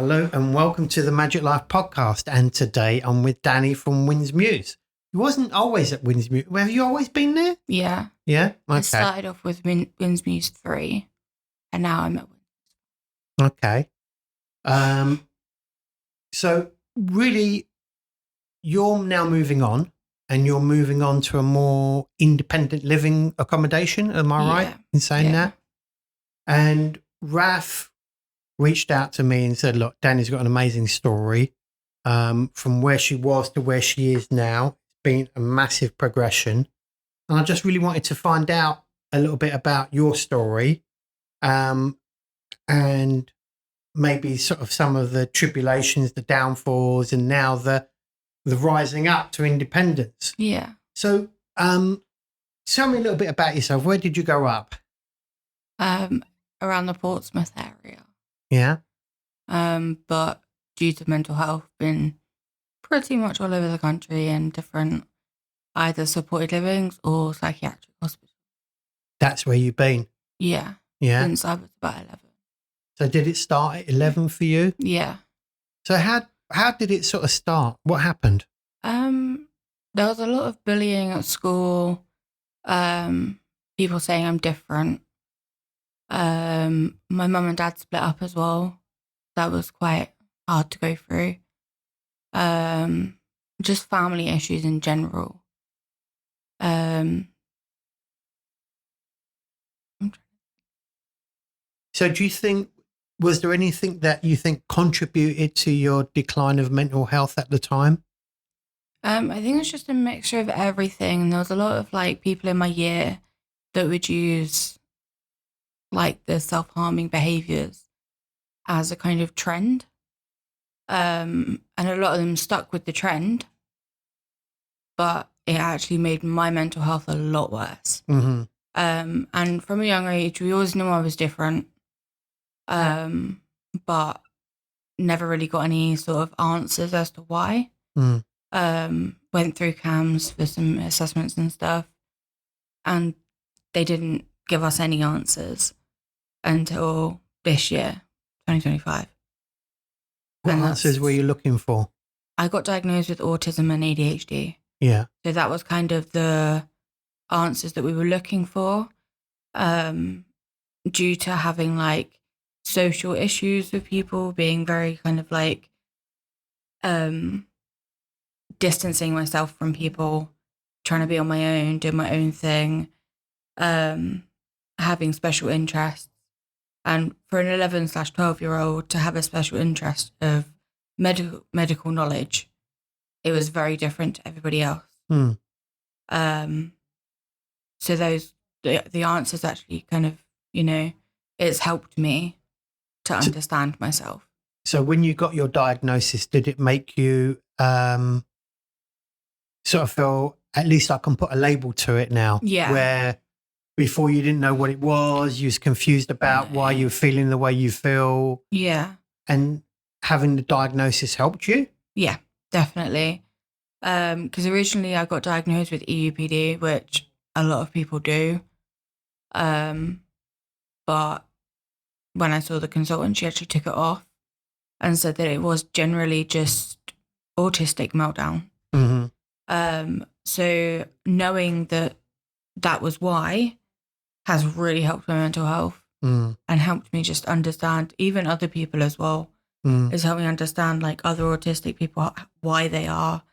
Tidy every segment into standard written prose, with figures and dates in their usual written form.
Hello and welcome to the Magic Life podcast. And today I'm with Danny from Winds Muse. You wasn't always at Winds Muse. Have you always been there? Yeah. Yeah? Okay. I started off with Winds Muse 3 and now I'm at Winds. Okay. So really, you're now moving on and you're moving on to a more independent living accommodation. Am I right in saying that? And Raff reached out to me and said, look, Danny's got an amazing story from where she was to where she is now. It's been a massive progression. And I just really wanted to find out a little bit about your story and maybe sort of some of the tribulations, the downfalls, and now the rising up to independence. Yeah. So tell me a little bit about yourself. Where did you grow up? Around the Portsmouth area. Yeah. But due to mental health, been pretty much all over the country in different either supported livings or psychiatric hospitals. That's where you've been? Yeah. Yeah. Since I was about 11. So did it start at 11 for you? Yeah. So how did it sort of start? What happened? There was a lot of bullying at school, people saying I'm different. My mum and dad split up as well. That was quite hard to go through. Just family issues in general. So do you think, was there anything that you think contributed to your decline of mental health at the time? I think it's just a mixture of everything. There was a lot of like people in my year that would use like the self-harming behaviors as a kind of trend. And a lot of them stuck with the trend, but it actually made my mental health a lot worse. Mm-hmm. And from a young age, we always knew I was different, but never really got any sort of answers as to why. Mm. Went through CAMS for some assessments and stuff, and they didn't give us any answers until this year, 2025. What answers were you looking for? I got diagnosed with autism and ADHD. Yeah. So that was kind of the answers that we were looking for, due to having like social issues with people, being very kind of like distancing myself from people, trying to be on my own, doing my own thing, having special interests. And for an 11/12-year-old to have a special interest of medical knowledge, it was very different to everybody else. Mm. So the answers actually kind of, it's helped me to understand myself. So when you got your diagnosis, did it make you sort of feel, at least I can put a label to it now? Yeah. Where before you didn't know what it was, you was confused about why you were feeling the way you feel. Yeah. And having the diagnosis helped you? Yeah, definitely. Because originally I got diagnosed with EUPD, which a lot of people do. But when I saw the consultant, she actually took it off and said that it was generally just autistic meltdown. Mm-hmm. So knowing that was why has really helped my mental health and helped me just understand even other people as well. It's helped me understand like other autistic people, why they are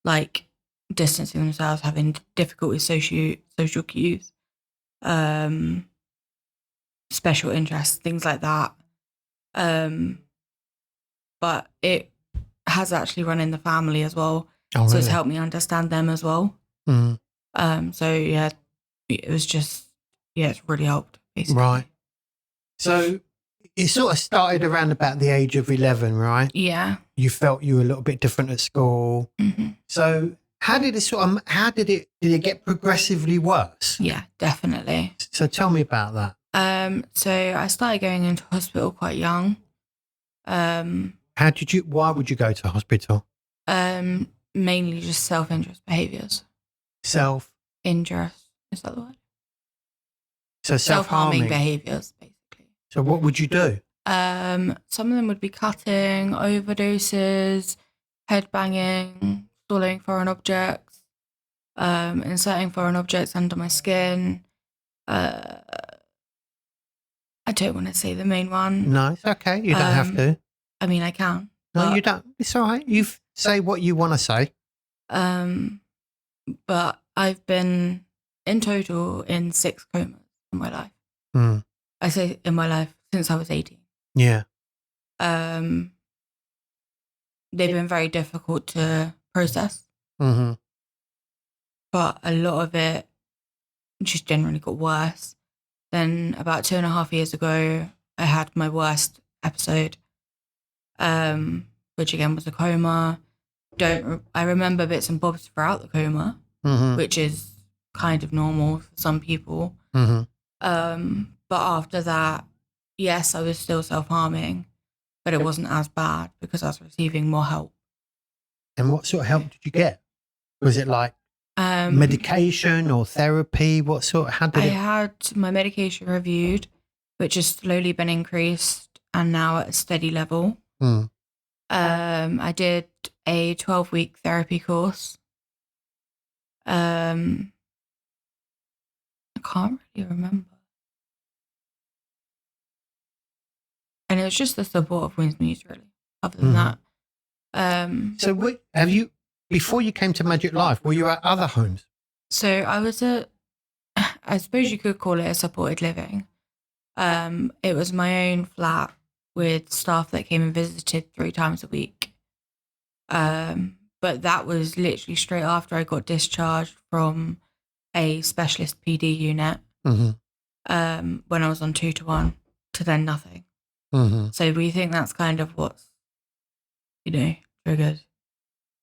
like distancing themselves, having difficulty with social cues, special interests, things like that. But it has actually run in the family as well. Oh, really? So it's helped me understand them as well. So yeah, it was just, it's really helped basically. Right. So it sort of started around about the age of 11, right? Yeah. You felt you were a little bit different at school. Mm-hmm. So how did it get progressively worse? Yeah, definitely. So tell me about that. So I started going into hospital quite young. Why would you go to hospital? Mainly just self-injurious behaviours. Self-injurious, is that the word? So self-harming behaviours, basically. So what would you do? Some of them would be cutting, overdoses, headbanging, swallowing foreign objects, inserting foreign objects under my skin. I don't want to say the main one. No, it's okay. You don't have to. I mean, I can. No, you don't. It's all right. You say what you want to say. But I've been in total in 6 comas in my life. I say in my life since I was 18. Yeah. They've been very difficult to process. But a lot of it just generally got worse. Then about 2.5 years ago, I had my worst episode, which again was a coma. I remember bits and bobs throughout the coma, which is kind of normal for some people. But after that, yes, I was still self-harming, but it wasn't as bad because I was receiving more help. And what sort of help did you get? Was it like medication or therapy? How did I it? had my medication reviewed, which has slowly been increased and now at a steady level. I did a 12-week therapy course. I can't really remember. And it was just the support of Wings Muse, really. Other than that. So before you came to Magic Life, were you at other homes? So I was I suppose you could call it a supported living. It was my own flat with staff that came and visited 3 times a week. But that was literally straight after I got discharged from a specialist PD unit. When I was on 2-1 to then nothing. So we think that's kind of what's, triggered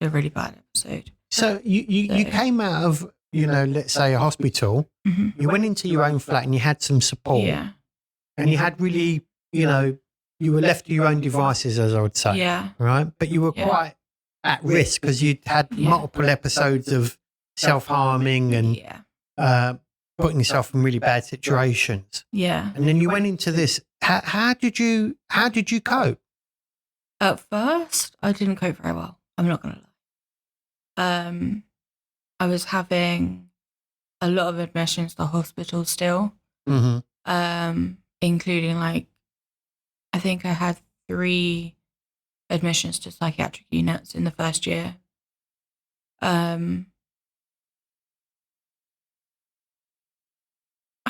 a really bad episode. So you came out of, let's say a hospital, you went into your own flat and you had some support. Yeah. And you had really, you were left to your own devices, as I would say. Yeah. Right? But you were quite at risk because you'd had multiple episodes of self-harming and putting yourself in really bad situations. Yeah. And then you went into this. How did you cope? At first, I didn't cope very well. I'm not going to lie. I was having a lot of admissions to hospital still, including I think I had 3 admissions to psychiatric units in the first year. My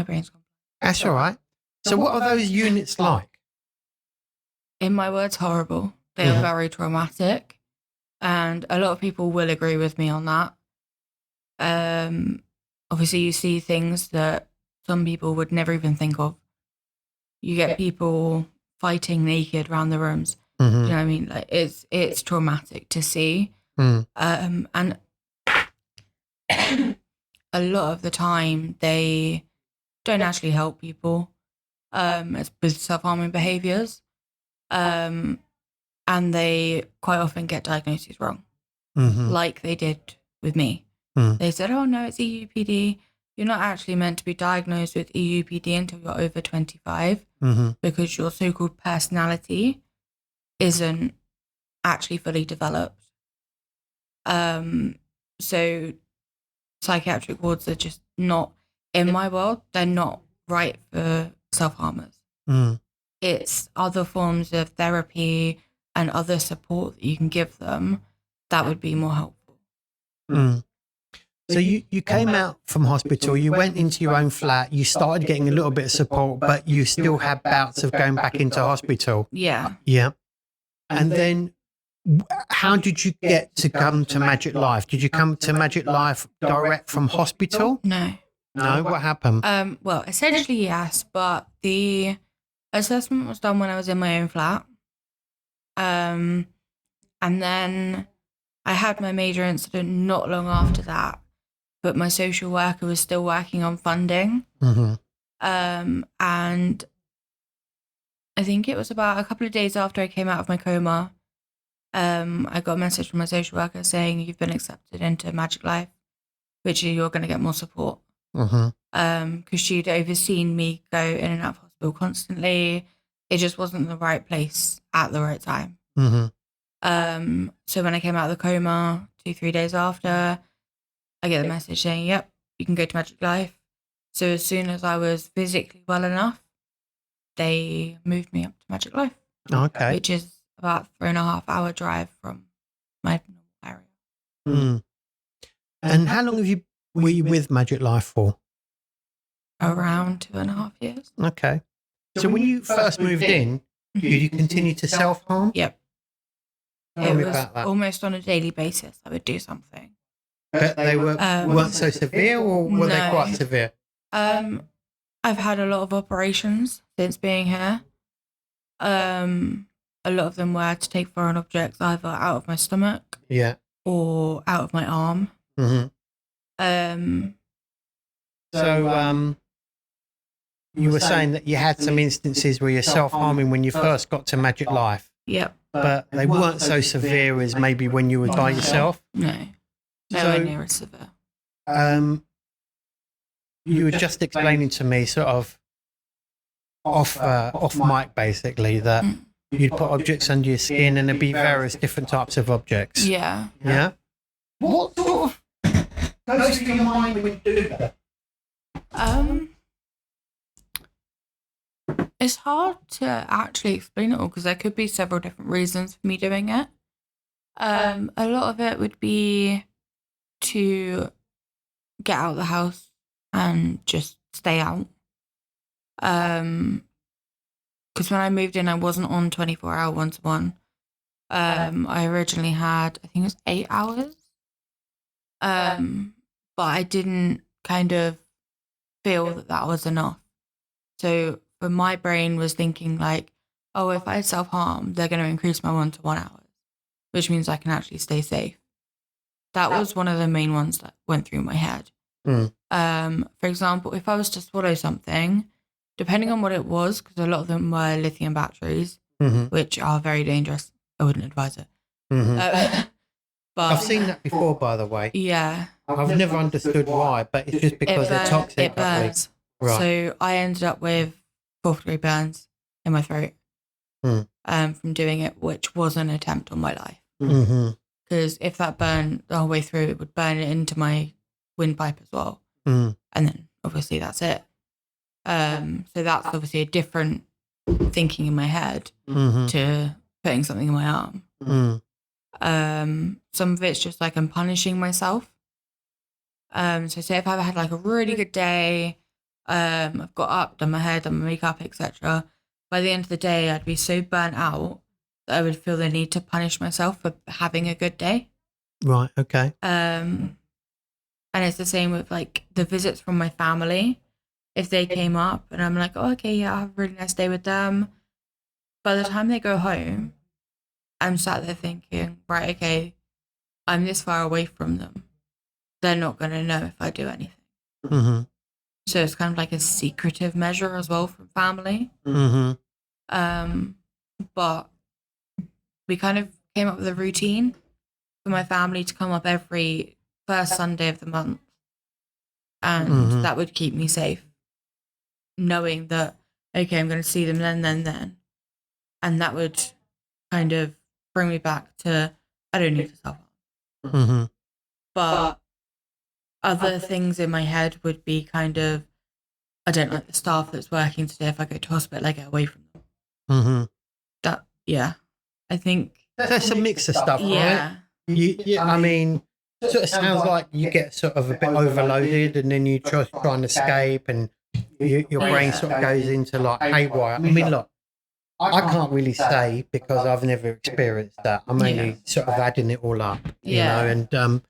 brain's gone. That's all right. So what are those units like? In my words, horrible. They are very traumatic. And a lot of people will agree with me on that. Obviously, you see things that some people would never even think of. You get people fighting naked around the rooms. Do you know what I mean? It's traumatic to see. And a lot of the time, they don't actually help people with self-harming behaviors. And they quite often get diagnoses wrong, like they did with me. They said, oh, no, it's EUPD. You're not actually meant to be diagnosed with EUPD until you're over 25 because your so-called personality isn't actually fully developed. So psychiatric wards are just not, in my world, they're not right for self-harmers. It's other forms of therapy and other support that you can give them that would be more helpful. So you came out from hospital, you went into your own flat, you started getting a little bit of support, but you still had bouts of going back into hospital. Yeah. Yeah. And then how did you get to come to Magic Life? Did you come to Magic Life direct from hospital? No. No? What happened? Well, essentially, yes, but the assessment was done when I was in my own flat. And then I had my major incident not long after that, but my social worker was still working on funding. And I think it was about a couple of days after I came out of my coma, I got a message from my social worker saying, you've been accepted into Magic Life, which you're going to get more support. Because she'd overseen me go in and out of hospital constantly. it just wasn't the right place at the right time. So when I came out of the coma 2-3 days after, I get the message saying, yep, you can go to Magic Life. So as soon as I was physically well enough, they moved me up to Magic Life. Okay. Which is about 3.5-hour drive from my area. And how long were you with Magic Life for? Around 2.5 years. Okay. So when you first moved in, did you continue to self-harm? Yep. Tell me about that. Almost on a daily basis, I would do something. But they weren't so severe, or were they quite severe? I've had a lot of operations since being here. A lot of them were to take foreign objects either out of my stomach, or out of my arm. So you were saying that you had some instances where you're self-harming when you first got to Magic Life. Yep. But they weren't so severe as maybe when you were by yourself. No. Nowhere near as severe. You were just explaining to me sort of off mic basically that you'd put objects under your skin and there'd be various different types of objects. Yeah. Yeah? What sort of goes through your mind when you do that? It's hard to actually explain it all because there could be several different reasons for me doing it. A lot of it would be to get out of the house and just stay out. Because when I moved in, I wasn't on 24-hour one-to-one. I originally had, I think it was 8 hours. But I didn't kind of feel that was enough. So but my brain was thinking like, oh, if I self-harm, they're going to increase my one-to-one hours, which means I can actually stay safe. That was one of the main ones that went through my head. For example, if I was to swallow something, depending on what it was, because a lot of them were lithium batteries, which are very dangerous. I wouldn't advise it. But I've seen that before, by the way. Yeah. I've never understood why, but it's just because they're toxic. It burns. Right. So I ended up with 4th-degree burns in my throat from doing it, which was an attempt on my life. Because if that burned the whole way through, it would burn it into my windpipe as well. And then obviously that's it. So that's obviously a different thinking in my head to putting something in my arm. Some of it's just like I'm punishing myself. So say if I've had like a really good day, I've got up, done my hair, done my makeup, etc. By the end of the day, I'd be so burnt out that I would feel the need to punish myself for having a good day. Right. Okay. And it's the same with like the visits from my family. If they came up and I'm like, oh, okay, yeah, I have a really nice day with them. By the time they go home, I'm sat there thinking, right, okay, I'm this far away from them. They're not going to know if I do anything. So it's kind of like a secretive measure as well from family. But we kind of came up with a routine for my family to come up every first Sunday of the month. And that would keep me safe. Knowing that, okay, I'm going to see them then. And that would kind of bring me back to, I don't need to self-harm. But other things in my head would be kind of, I don't like the staff that's working today. If I go to hospital, I get away from them. That, yeah. I think that's a mix of stuff, yeah. Right? I mean, sort of sounds like you get sort of a bit overloaded and then you try and escape and your brain sort of goes into like haywire. I mean, look, I can't really say because I've never experienced that. I'm only sort of adding it all up, you know, and,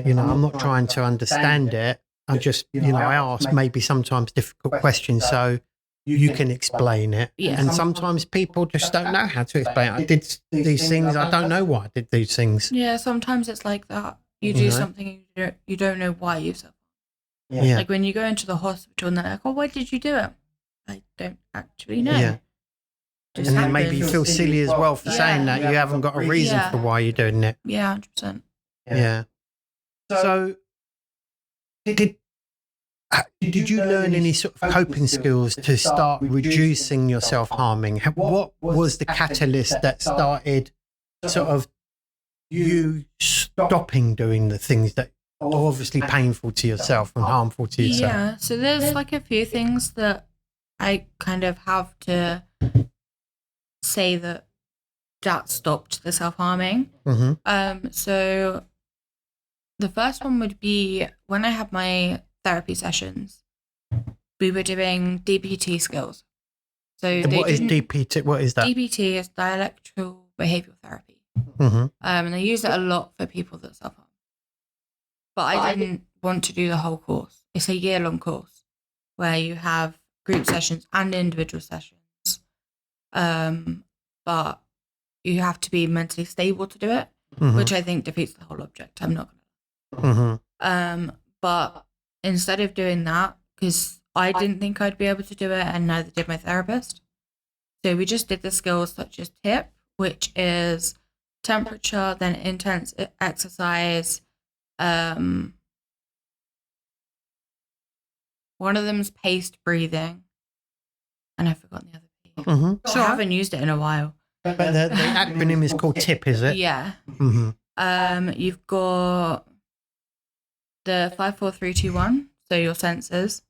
you know, I'm not trying to understand it. I just, you know, I ask maybe sometimes difficult questions so you can explain it. And sometimes people just don't know how to explain it. I did these things. I don't know why I did these things. Yeah, sometimes it's like that. You do something you don't know why you suffer. Like when you go into the hospital and they're like, oh, why did you do it? I don't actually know. Yeah. And then maybe you feel silly as well for saying that. You haven't got a reason for why you're doing it. Yeah, 100%. Yeah. So, Did you learn any sort of coping skills to start reducing your self-harming? What was the catalyst that started sort of you stopping doing the things that are obviously painful to yourself and harmful to yourself? Yeah, so there's like a few things that I kind of have to say that stopped the self-harming. So the first one would be when I had my therapy sessions, we were doing DBT skills. So what is DBT? What is that? DBT is dialectical behavioral therapy. And they use it a lot for people that self-harm. But I didn't want to do the whole course. It's a year-long course where you have group sessions and individual sessions. But you have to be mentally stable to do it, which I think defeats the whole object. I'm not going to. But instead of doing that, because I didn't think I'd be able to do it, and neither did my therapist. So we just did the skills such as TIP, which is temperature, then intense exercise. One of them's paced breathing, and I've forgotten the other piece. So I haven't used it in a while. But the acronym is called TIP, is it? Yeah. You've got the 5, 4, 3, 2, 1. So your senses.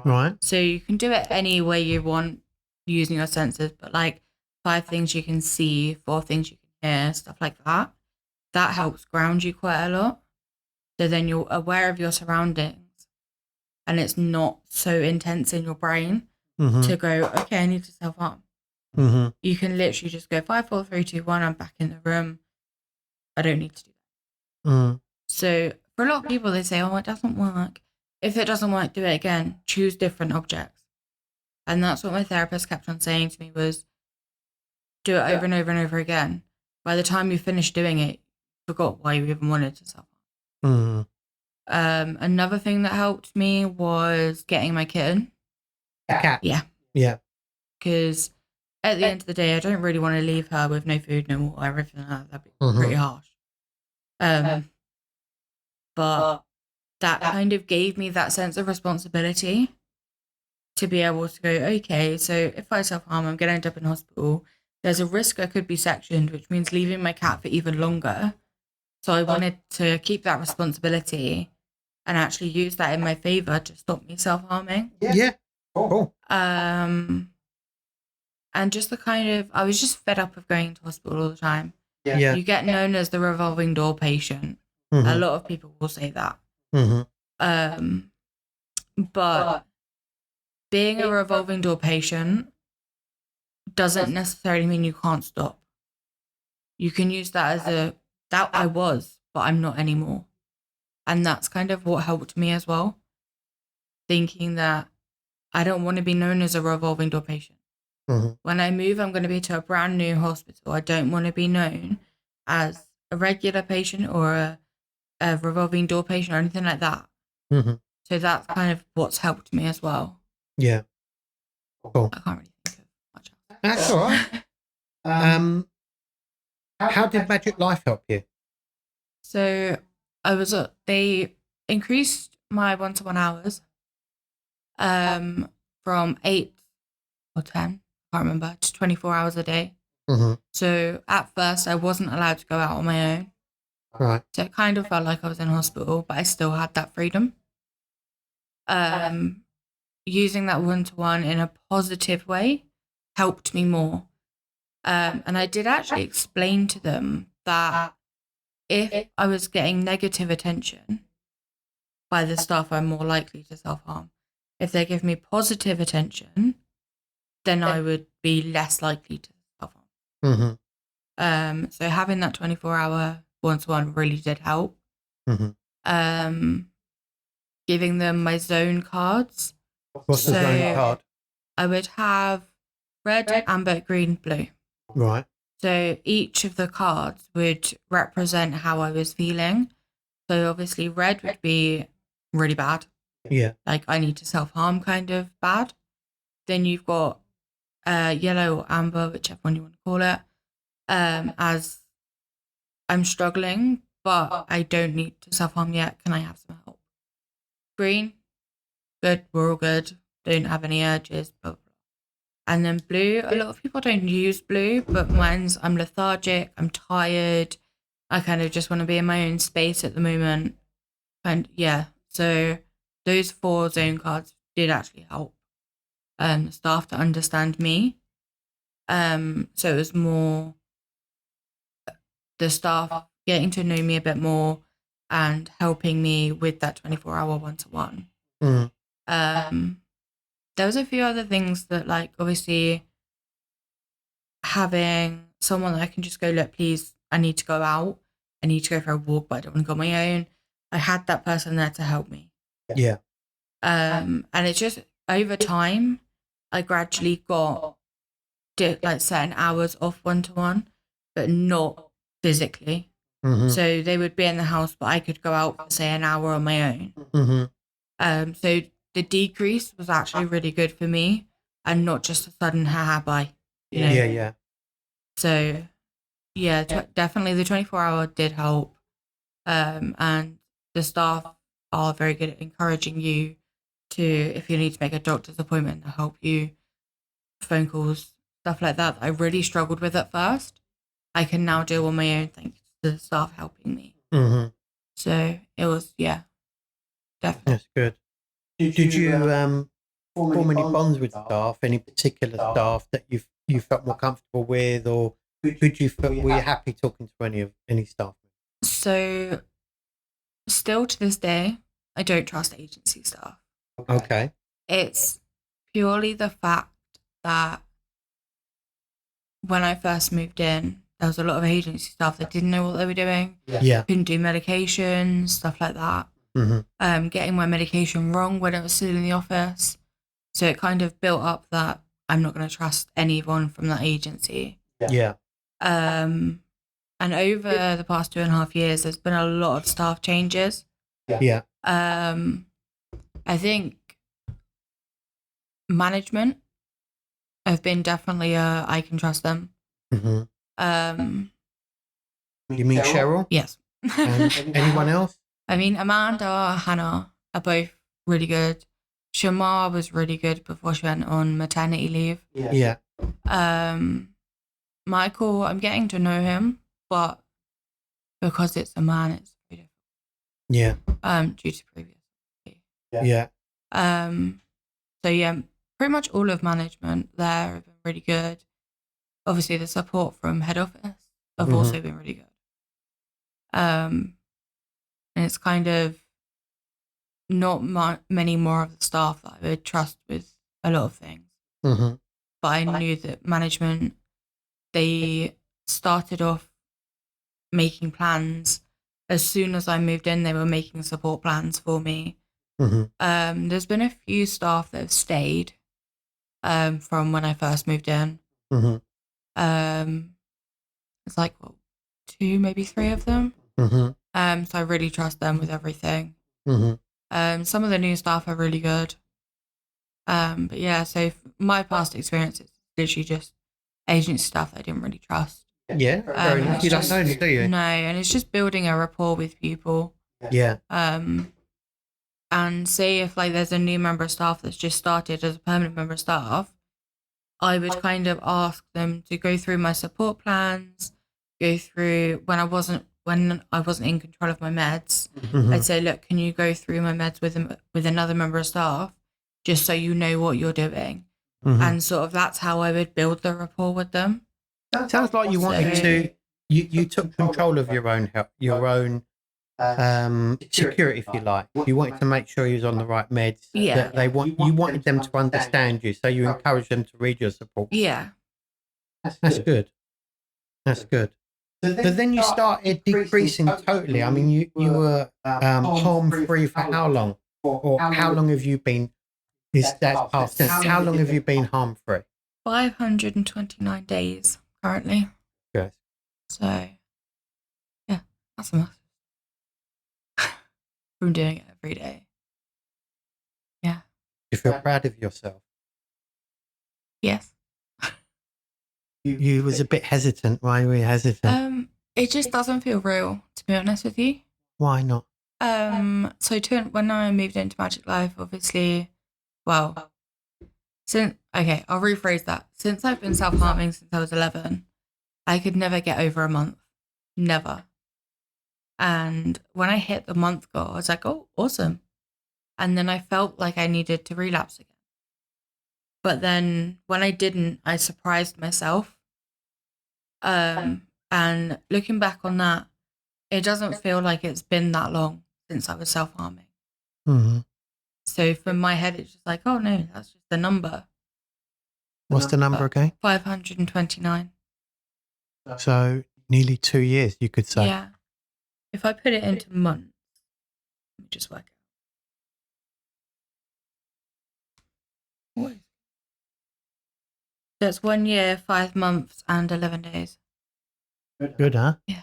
Right. So you can do it any way you want using your senses, but like 5 things you can see, 4 things you can hear, stuff like that. That helps ground you quite a lot. So then you're aware of your surroundings and it's not so intense in your brain to go, okay, I need to self-harm. You can literally just go 5, 4, 3, 2, 1, I'm back in the room. I don't need to do that. So for a lot of people, they say, oh, it doesn't work. If it doesn't work, do it again. Choose different objects. And that's what my therapist kept on saying to me was, do it over and over and over again. By the time you finish doing it, you forgot why you even wanted to self-harm. Another thing that helped me was getting my kitten. A cat? Yeah. Yeah. Because at the end of the day, I don't really want to leave her with no food, no water, everything like that. That'd be pretty harsh. But that kind of gave me that sense of responsibility to be able to go, okay, so if I self-harm, I'm going to end up in hospital. There's a risk I could be sectioned, which means leaving my cat for even longer. So I wanted to keep that responsibility and actually use that in my favor to stop me self-harming. Yeah. Cool. And just the kind of, I was just fed up of going to hospital all the time. Yeah. You get known as the revolving door patient. A lot of people will say that. But being a revolving door patient doesn't necessarily mean you can't stop. You can use that as that I was, but I'm not anymore. And that's kind of what helped me as well. Thinking that I don't want to be known as a revolving door patient. When I move, I'm going to be to a brand new hospital. I don't want to be known as a regular patient or a revolving door patient or anything like that. So that's kind of what's helped me as well. Yeah. Cool. I can't really think of much else. That's all right. How did Magic Life help you? So they increased my one-to-one hours from 8 or 10, I can't remember, to 24 hours a day. So at first I wasn't allowed to go out on my own. Right. So it kind of felt like I was in hospital, but I still had that freedom. Using that one-to-one in a positive way helped me more. And I did actually explain to them that if I was getting negative attention by the staff, I'm more likely to self-harm. If they give me positive attention, then I would be less likely to self-harm. So having that 24-hour one-to-one really did help. Giving them my zone cards. What's the zone card? I would have red, amber, green, blue. Right. So each of the cards would represent how I was feeling. So obviously red would be really bad. Yeah. Like I need to self-harm kind of bad. Then you've got yellow or amber, whichever one you want to call it, as I'm struggling, but I don't need to self-harm yet. Can I have some help? Green, good, we're all good, don't have any urges, blah, blah. And then blue, a lot of people don't use blue, but mine's I'm lethargic, I'm tired, I kind of just want to be in my own space at the moment. And yeah, so those 4 zone cards did actually help staff to understand me. So it was more the staff getting to know me a bit more and helping me with that 24-hour one-to-one. There was a few other things that, like, obviously having someone that I can just go, look, please, I need to go out. I need to go for a walk, but I don't want to go on my own. I had that person there to help me. Yeah. And it's just over time, I gradually got like certain hours off one-to-one, but not physically. So they would be in the house, but I could go out for, say, an hour on my own. So the decrease was actually really good for me, and not just a sudden haha bye. You know? Yeah. So yeah, definitely the 24-hour did help, and the staff are very good at encouraging you to, if you need to make a doctor's appointment, to help you, phone calls, stuff like that I really struggled with at first. I can now do on my own thanks to the staff helping me. So it was, yeah, definitely. That's good. Did you form any bonds with staff? Any particular staff that you felt more comfortable with, or were you happy talking to any staff? So still to this day, I don't trust agency staff. Okay. It's purely the fact that when I first moved in, there was a lot of agency staff that didn't know what they were doing. Yeah. Couldn't do medication, stuff like that. Getting my medication wrong when I was still in the office. So it kind of built up that I'm not going to trust anyone from that agency. Yeah. And over the past 2.5 years, there's been a lot of staff changes. Yeah. I think management have been definitely I can trust them. You mean Cheryl? Yes. And anyone else? I mean, Amanda, Hannah are both really good. Shamar was really good before she went on maternity leave. Yeah. Michael, I'm getting to know him, but because it's a man, it's very difficult. Yeah. Due to previous. Yeah. So yeah, pretty much all of management there have been really good. Obviously, the support from head office have also been really good. And it's kind of not many more of the staff that I would trust with a lot of things. But I knew that management, they started off making plans. As soon as I moved in, they were making support plans for me. There's been a few staff that have stayed from when I first moved in. It's like 2, maybe 3 of them. So I really trust them with everything. Some of the new staff are really good. But yeah, so my past experience is literally just agency staff that I didn't really trust. Yeah, fair enough. You don't know, do you? No, and it's just building a rapport with people. Yeah. And say if like there's a new member of staff that's just started as a permanent member of staff, I would kind of ask them to go through my support plans, go through when I wasn't in control of my meds. I'd say, look, can you go through my meds with another member of staff, just so you know what you're doing, and sort of that's how I would build the rapport with them. Sounds like you wanted to. You took control of your own health, your own security, if you like. You wanted to make sure you was on the right meds. Yeah. That you wanted them to understand you, so you encouraged them to read your support. Yeah. That's good. That's good. So then you started decreasing totally. I mean, you were harm-free for how long? Or how long have you been? That's past tense. How long have you been harm-free? 529 days currently. Good. So, yeah, that's enough. From doing it every day. Yeah. You feel proud of yourself? Yes. You was a bit hesitant. Why were you hesitant? It just doesn't feel real, to be honest with you. Why not? So when I moved into Magic Life, obviously Well, I'll rephrase that. Since I've been self-harming since I was 11, I could never get over a month. Never. And when I hit the month goal, I was like, oh, awesome. And then I felt like I needed to relapse again. But then when I didn't, I surprised myself. And looking back on that, it doesn't feel like it's been that long since I was self-harming. Mm-hmm. So from my head, it's just like, oh no, that's just the number. What's the number again? 529. So nearly 2 years, you could say. Yeah. If I put it into months, let me just work it out. What is it? That's 1 year, 5 months, and 11 days. Good, huh? Yeah.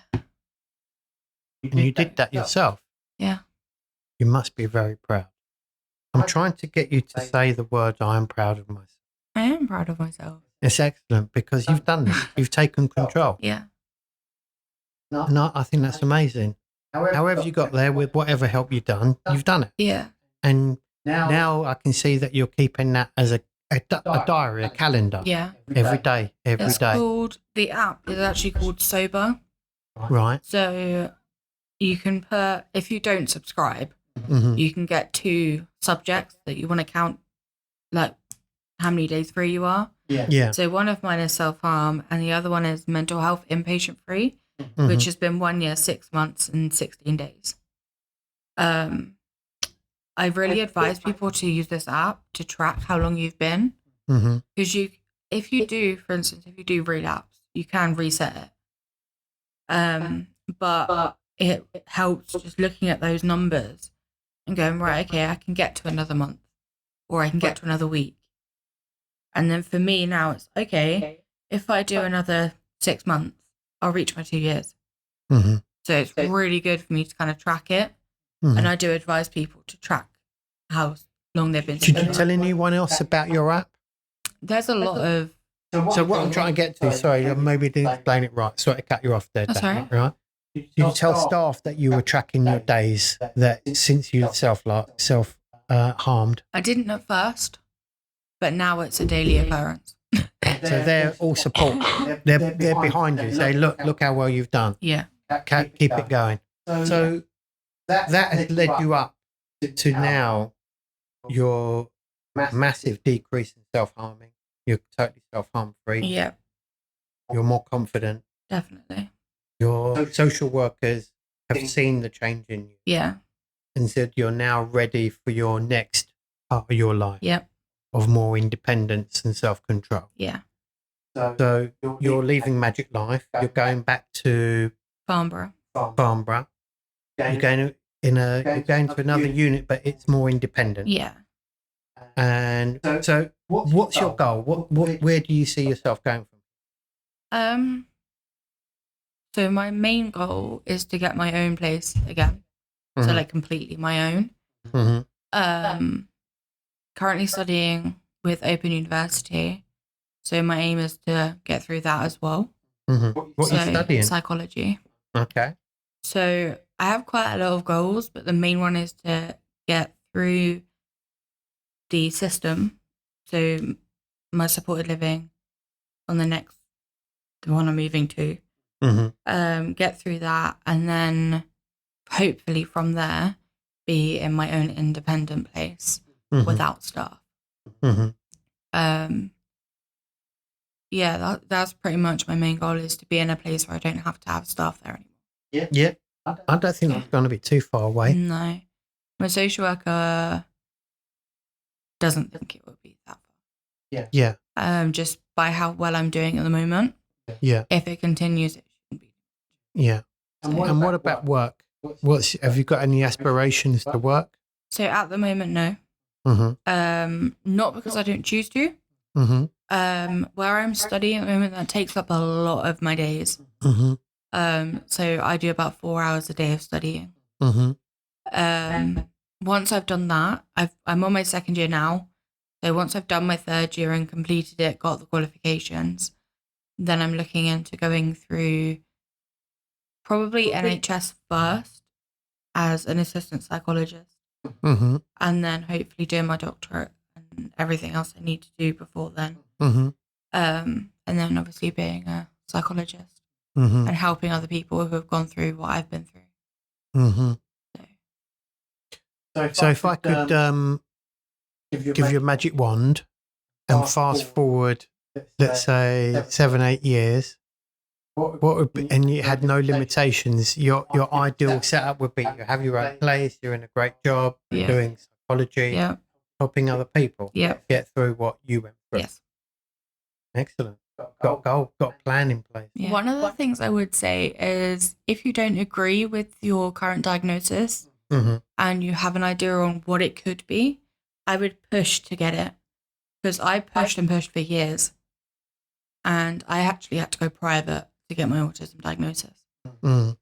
And you did that yourself? Yeah. You must be very proud. I'm trying to get you to say the words, I am proud of myself. I am proud of myself. It's excellent because you've done this. You've taken control. Yeah. And I think that's amazing. However you got there with whatever help you've done it. Yeah. And now I can see that you're keeping that as a diary, a calendar. Yeah. Every day. It's called, the app is actually called Sober. Right. So you can put, if you don't subscribe, Mm-hmm. you can get 2 subjects that you want to count, like how many days free you are. Yeah. So one of mine is self-harm and the other one is mental health inpatient free, Mm-hmm. which has been 1 year, 6 months and 16 days. I really advise people to use this app to track how long you've been. Mm-hmm. Because if you do relapse, you can reset it. But it helps just looking at those numbers and going, right, okay, I can get to another month or I can get to another week. And then for me now, it's okay, if I do another 6 months, I'll reach my 2 years. Mm-hmm. So it's really good for me to kind of track it. Mm-hmm. And I do advise people to track how long they've been. Should you tell anyone else about your app? There's a lot of... So what I'm trying to get to, sorry, I maybe didn't explain it right. Sorry to cut you off there, That's Dan, all right? Did you tell staff that you were tracking your days that since you self-harmed? I didn't at first, but now it's a daily occurrence. So they're all support. They're behind you. Say, look how well you've done. Yeah. Keep it going. So that has led you up to now your massive decrease in self-harming. You're totally self-harm free. Yeah. You're more confident. Definitely. Your social workers have seen the change in you. Yeah. And said you're now ready for your next part of your life. Yep. Of more independence and self-control. Yeah. So you're leaving Magic Life. You're going back to Farnborough. You're going to another unit, but it's more independent. Yeah. And so, what's your goal? Where do you see yourself going from? So my main goal is to get my own place again. Mm-hmm. So like completely my own. Mm-hmm. Currently studying with Open University. So my aim is to get through that as well. Mm-hmm. What are you studying? Psychology. Okay. So I have quite a lot of goals, but the main one is to get through the system. So my supported living on the one I'm moving to. Mm-hmm. Get through that, and then hopefully from there be in my own independent place without staff. Mm-hmm. Yeah, that's pretty much my main goal, is to be in a place where I don't have to have staff there anymore. Yeah. I don't think that's going to be too far away. No. My social worker doesn't think it would be that far. Yeah. Just by how well I'm doing at the moment. Yeah. If it continues, it shouldn't be. Yeah. And what about work? Have you got any aspirations to work? So at the moment, no. Mm-hmm. Not because I don't choose to. Mm-hmm. Where I'm studying at the moment, that takes up a lot of my days. Mm-hmm. So I do about 4 hours a day of studying. Mm-hmm. Once I've done that, I'm on my second year now. So once I've done my third year and completed it, got the qualifications, then I'm looking into going through probably NHS first as an assistant psychologist, Mm-hmm. and then hopefully doing my doctorate and and everything else I need to do before then. Mm-hmm. And then obviously being a psychologist Mm-hmm. and helping other people who have gone through what I've been through. Mm-hmm. So, So if I could give you a magic wand and fast forward, let's say 7-8 years, what would be, and you had no limitations, your ideal setup would be you have your own place, you're in a great job, you're doing psychology, helping other people get through what you went through. Yes. Excellent. Got a goal, got a plan in place. Yeah. One of the things I would say is if you don't agree with your current diagnosis and you have an idea on what it could be, I would push to get it. Because I pushed and pushed for years. And I actually had to go private to get my autism diagnosis. But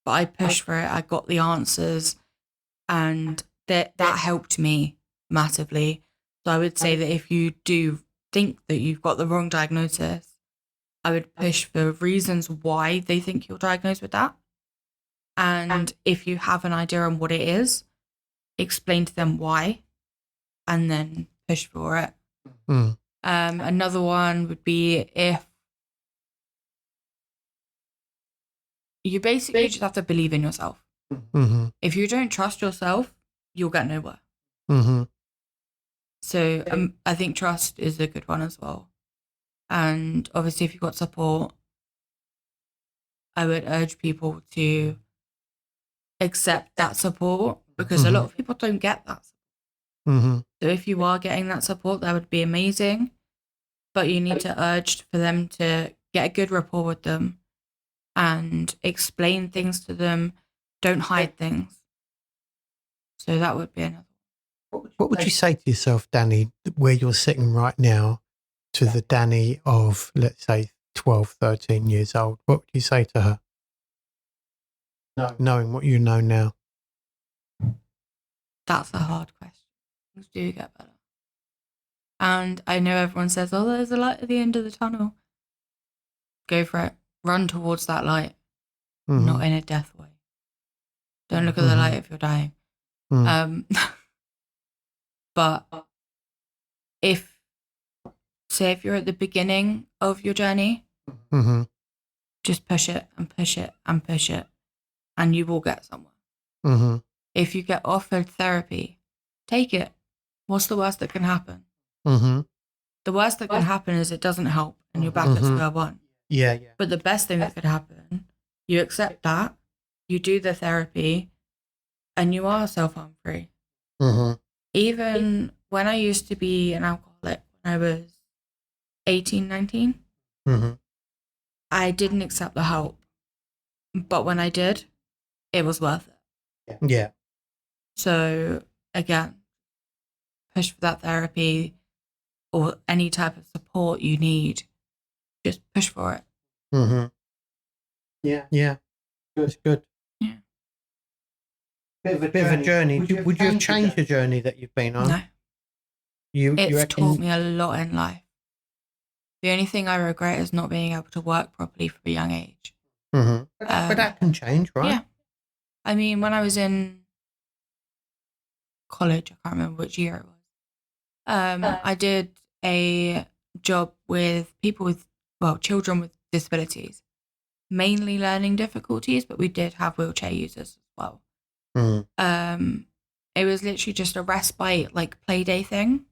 I pushed for it. I got the answers. And that helped me massively. So I would say that if you do think that you've got the wrong diagnosis, I would push for reasons why they think you're diagnosed with that. And if you have an idea on what it is, explain to them why, and then push for it. Another one would be if you basically just have to believe in yourself. If you don't trust yourself, you'll get nowhere. So I think trust is a good one as well. And obviously, if you've got support, I would urge people to accept that support because a lot of people don't get that. So if you are getting that support, that would be amazing. But you need to urge for them to get a good rapport with them and explain things to them. Don't hide things. So that would be another. What would you say to yourself, Danny, where you're sitting right now, to the Danny of, let's say, 12, 13 years old? What would you say to her? Knowing what you know now. That's a hard question. Things do get better. And I know everyone says, oh, there's a light at the end of the tunnel. Go for it. Run towards that light. Not in a death way. Don't look at the light if you're dying. But if you're at the beginning of your journey, just push it and push it and push it, and you will get somewhere. If you get offered therapy, take it. What's the worst that can happen? The worst that can happen is it doesn't help and you're back at square one. Yeah. But the best thing that could happen, you accept that, you do the therapy, and you are self-harm free. Even when I used to be an alcoholic, when I was 18, 19, I didn't accept the help. But when I did, it was worth it. Yeah. So, again, push for that therapy or any type of support you need. Just push for it. Yeah. Good. Yeah. Bit of a journey. Would you have changed the journey that you've been on? No. It's taught me a lot in life. The only thing I regret is not being able to work properly from a young age. But that can change, right? Yeah. I mean, when I was in college, I can't remember which year it was, I did a job with children with disabilities, mainly learning difficulties, but we did have wheelchair users as well. It was literally just a respite, like play day thing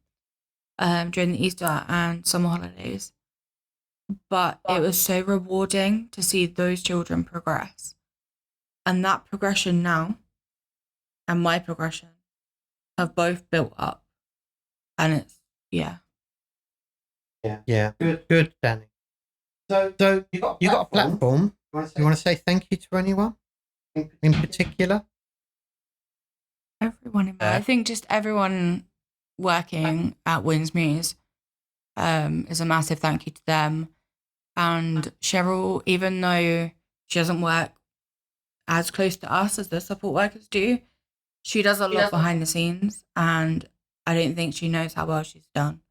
during the Easter and summer holidays. But it was so rewarding to see those children progress. And that progression now and my progression have both built up. And it's, yeah. Good, Danny. So you got a platform. You want to say thank you to anyone in particular? Everyone I think just everyone working at Winsmews is a massive thank you to them. And Cheryl, even though she doesn't work as close to us as the support workers do, she does a lot behind the scenes. And I don't think she knows how well she's done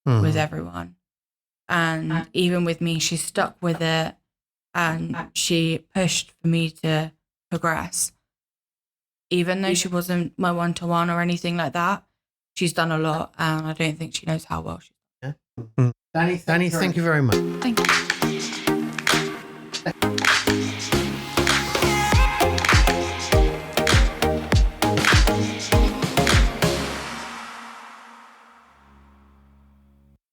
with everyone. And even with me, she stuck with it and she pushed for me to progress. Even though she wasn't my one-to-one or anything like that, she's done a lot, and I don't think she knows how well she's done. Yeah. Danny, thank you very much. Thank you.